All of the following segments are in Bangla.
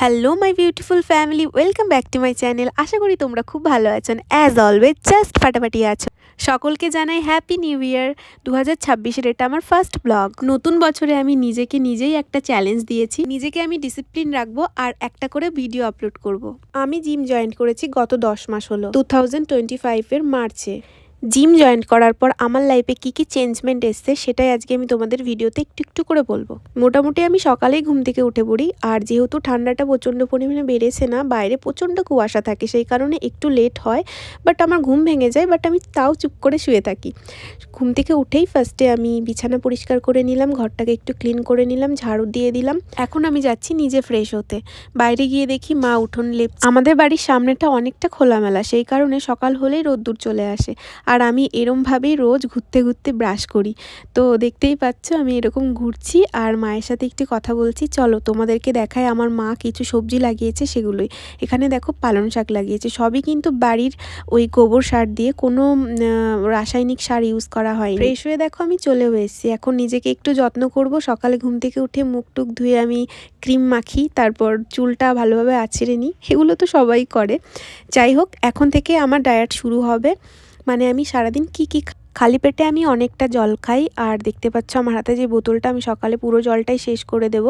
Hello my beautiful family, welcome back to my channel. আশা করি তোমরা খুব ভালো আছেন। অ্যাজ অলওয়েজ জাস্ট ফাটাফাটি আছো। সকলকে জানাই হ্যাপি নিউ ইয়ার 2026-এর। এটা আমার ফার্স্ট ব্লগ। নতুন বছরে আমি নিজেকে নিজেই একটা চ্যালেঞ্জ দিয়েছি। নিজেকে আমি ডিসিপ্লিন রাখবো আর একটা করে ভিডিও আপলোড করব। আমি জিম জয়েন করেছি গত 10 মাস হলো, 2025-এর মার্চে। জিম জয়েন করার পর আমার লাইফে কী কী চেঞ্জমেন্ট এসছে সেটাই আজকে আমি তোমাদের ভিডিওতে একটু একটু করে বলবো। মোটামুটি আমি সকালেই ঘুম থেকে উঠে পড়ি, আর যেহেতু ঠান্ডাটা প্রচণ্ড পরিমাণে বেড়েছে না, বাইরে প্রচণ্ড কুয়াশা থাকে, সেই কারণে একটু লেট হয়। বাট আমার ঘুম ভেঙে যায়, বাট আমি তাও চুপ করে শুয়ে থাকি। ঘুম থেকে উঠেই ফার্স্টে আমি বিছানা পরিষ্কার করে নিলাম, ঘরটাকে একটু ক্লিন করে নিলাম, ঝাড়ু দিয়ে দিলাম। এখন আমি যাচ্ছি নিজে ফ্রেশ হতে। বাইরে গিয়ে দেখি মা উঠোন লেপছে। আমাদের বাড়ির সামনেটা অনেকটা খোলামেলা, সেই কারণে সকাল হলেই রোদ্দুর চলে আসে। আর আমি এরমভাবেই রোজ ঘুরতে ঘুরতে ব্রাশ করি। তো দেখতেই পাচ্ছ আমি এরকম ঘুরছি আর মায়ের সাথে একটু কথা বলছি। চলো তোমাদেরকে দেখায় আমার মা কিছু সবজি লাগিয়েছে সেগুলোই। এখানে দেখো পালং শাক লাগিয়েছে, সবই কিন্তু বাড়ির ওই গোবর সার দিয়ে, কোনো রাসায়নিক সার ইউজ করা হয়নি। ফ্রেশ হয়ে দেখো আমি চলেও এসেছি। এখন নিজেকে একটু যত্ন করব। সকালে ঘুম থেকে উঠে মুখ টুক ধুয়ে আমি ক্রিম মাখি, তারপর চুলটা ভালোভাবে আঁচড়ে নিই। এগুলো তো সবাই করে। যাই হোক, এখন থেকে আমার ডায়েট শুরু হবে। মানে আমি সারাদিন কী খালি পেটে আমি অনেকটা জল খাই। আর দেখতে পাচ্ছ আমার হাতে যে বোতলটা, আমি সকালে পুরো জলটাই শেষ করে দেব।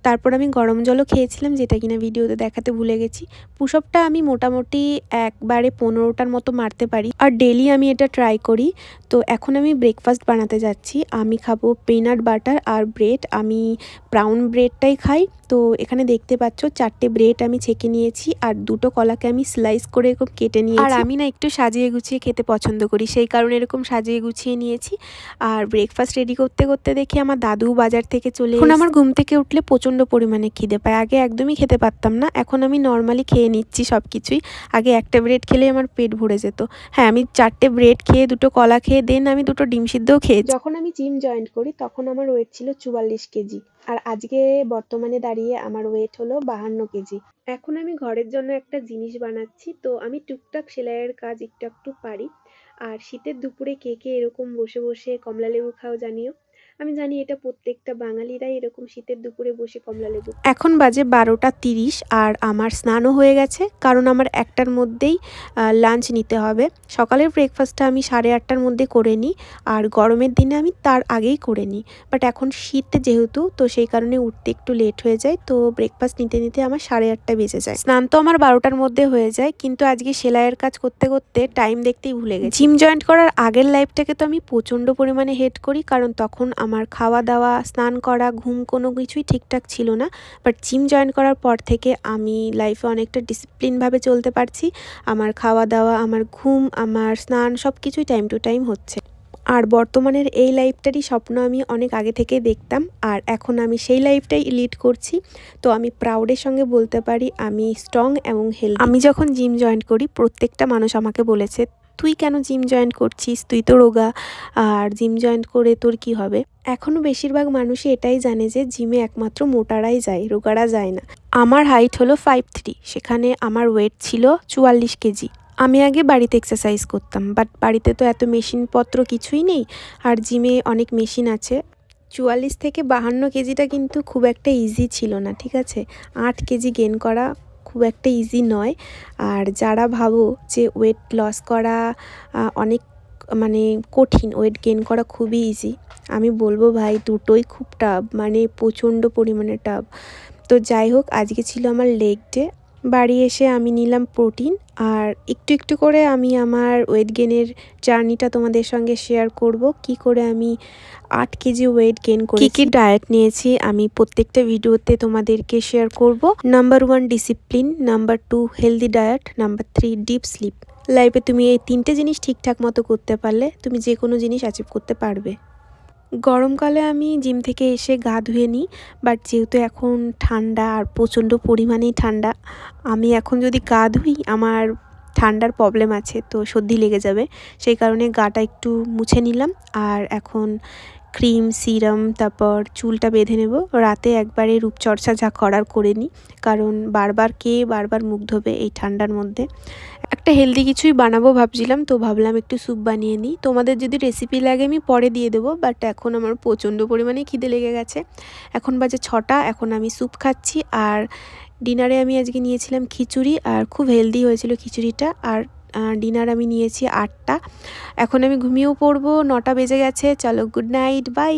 তারপর আমি গরম জলও খেয়েছিলাম, যেটা কিনা ভিডিওতে দেখাতে ভুলে গেছি। পুশআপটা আমি মোটামুটি একবারে 15টার মতো মারতে পারি, আর ডেলি আমি এটা ট্রাই করি। তো এখন আমি ব্রেকফাস্ট বানাতে যাচ্ছি। আমি খাবো পিনাট বাটার আর ব্রেড। আমি ব্রাউন ব্রেডটাই খাই। তো এখানে দেখতে পাচ্ছ 4টে ব্রেড আমি ছেঁকে নিয়েছি, আর 2টো কলাকে আমি স্লাইস করে এরকম কেটে নিয়েছি। আর আমি না একটু সাজিয়ে গুছিয়ে খেতে পছন্দ করি, সেই কারণে এরকম সাজিয়ে গুছিয়ে নিয়েছি। আর ব্রেকফাস্ট রেডি করতে করতে দেখি আমার দাদু বাজার থেকে চলে এসেছে। এখন আমার ঘুম থেকে উঠলে প্রচণ্ড পরিমাণে খিদে পায়। আগে একদমই খেতে পারতাম না, এখন আমি নর্মালি খেয়ে নিচ্ছি সব কিছুই। আগে একটা ব্রেড খেলেই আমার পেট ভরে যেত। হ্যাঁ, আমি 4টে ব্রেড খেয়ে 2টো কলা খেয়ে দেন আমি 2টো ডিম সিদ্ধও খেয়েছি। যখন আমি জিম জয়েন করি তখন আমার ওয়েট ছিল 44 কেজি, আর আজকে বর্তমানে দাঁড়িয়ে আমার ওয়েট হলো 52 কেজি। এখন আমি ঘরের জন্য একটা জিনিস বানাচ্ছি। তো আমি টুকটাক সেলাইয়ের কাজ একটু একটু পারি। আর শীতের দুপুরে কে কে এরকম বসে বসে কমলা লেবু খাও জানিও। আমি জানি এটা প্রত্যেকটা বাঙালিরাই এরকম শীতের দুপুরে বসে কমলা লেবু। এখন বাজে 12টা 30, আর আমার স্নানও হয়ে গেছে, কারণ আমার 1টার মধ্যেই লাঞ্চ নিতে হবে। সকালের ব্রেকফাস্টটা আমি 8:30টার মধ্যে করে নিই, আর গরমের দিনে আমি তার আগেই করে নিই। বাট এখন শীত যেহেতু, তো সেই কারণে উঠতে একটু লেট হয়ে যায়। তো ব্রেকফাস্ট নিতে নিতে আমার 8:30টা বেজে যায়। স্নান তো আমার 12টার মধ্যে হয়ে যায়, কিন্তু আজকে সেলাইয়ের কাজ করতে করতে টাইম দেখতেই ভুলে গেছি। জিম জয়েন করার আগের লাইফটাকে তো আমি প্রচণ্ড পরিমাণে হেট করি, কারণ তখন আমার খাওয়া দাওয়া, স্নান করা, ঘুম কোনো কিছুই ঠিকঠাক ছিল না। বাট জিম জয়েন করার পর থেকে আমি লাইফে অনেকটা ডিসিপ্লিনভাবে চলতে পারছি। আমার খাওয়া দাওয়া, আমার ঘুম, আমার স্নান সব কিছুই টাইম টু টাইম হচ্ছে। আর বর্তমানের এই লাইফটারই স্বপ্ন আমি অনেক আগে থেকে দেখতাম, আর এখন আমি সেই লাইফটাই লিড করছি। তো আমি প্রাউডের সঙ্গে বলতে পারি আমি স্ট্রং এবং হেলদি। আমি যখন জিম জয়েন করি প্রত্যেকটা মানুষ আমাকে বলেছে, তুই কেন জিম জয়েন করছিস, তুই তো রোগা, আর জিম জয়েন করে তোর কি হবে। এখনও বেশিরভাগ মানুষই এটাই জানে যে জিমে একমাত্র মোটারাই যায়, রোগারা যায় না। আমার হাইট হলো 5'3", সেখানে আমার ওয়েট ছিল 44 কেজি। আমি আগে বাড়িতে এক্সারসাইজ করতাম, বাট বাড়িতে তো এত মেশিনপত্র কিছুই নেই, আর জিমে অনেক মেশিন আছে। 44 থেকে 52 কেজিটা কিন্তু খুব একটা ইজি ছিল না, ঠিক আছে। 8 কেজি গেইন করা খুব একটা ইজি নয়। আর যারা ভাবো যে ওয়েট লস করা অনেক মানে কঠিন, ওয়েট গেইন করা খুবই ইজি, আমি বলবো ভাই দুটোই খুব টাফ, মানে প্রচণ্ড পরিমাণে টাফ। তো যাই হোক, আজকে ছিল আমার লেগ ডে। বাড়ি এসে আমি নিলাম প্রোটিন, আর একটু একটু করে আমি আমার ওয়েট গেনের জার্নিটা তোমাদের সঙ্গে শেয়ার করব, কি করে আমি 8 কেজি ওয়েট গেইন করেছি, কী ডায়েট নিয়েছি আমি প্রত্যেকটা ভিডিওতে তোমাদেরকে শেয়ার করব। Number 1 discipline, number 2 healthy diet, number 3 deep sleep. লাইফে তুমি এই 3টে জিনিস ঠিকঠাক মতো করতে পারলে তুমি যে কোনো জিনিস অ্যাচিভ করতে পারবে। গরমকালে আমি জিম থেকে এসে গা ধুয়ে নিই, বাট যেহেতু এখন ঠান্ডা আর প্রচণ্ড পরিমাণেই ঠান্ডা, আমি এখন যদি গা ধুই আমার ঠান্ডার প্রবলেম আছে, তো সর্দি লেগে যাবে। সেই কারণে গাটা একটু মুছে নিলাম, আর এখন ক্রিম, সিরাম, তারপর চুলটা বেঁধে নেব। রাতে একবারে রূপচর্চা যা করার করে নিই, কারণ বারবার বারবার মুখ ধোবে এই ঠান্ডার মধ্যে। একটা হেলদি কিছুই বানাবো ভাবছিলাম, তো ভাবলাম একটু স্যুপ বানিয়ে নিই। তোমাদের যদি রেসিপি লাগে আমি পরে দিয়ে দেবো, বাট এখন আমার প্রচণ্ড পরিমাণে খিদে লেগে গেছে। এখন বাজে 6টা, এখন আমি স্যুপ খাচ্ছি। আর ডিনারে আমি আজকে নিয়েছিলাম খিচুড়ি, আর খুব হেলদি হয়েছিল খিচুড়িটা। আর ডিনার আমি নিয়েছি 8টা। এখন আমি ঘুমিয়েও পড়বো, 9টা বেজে গেছে। চলো, গুড নাইট, বাই।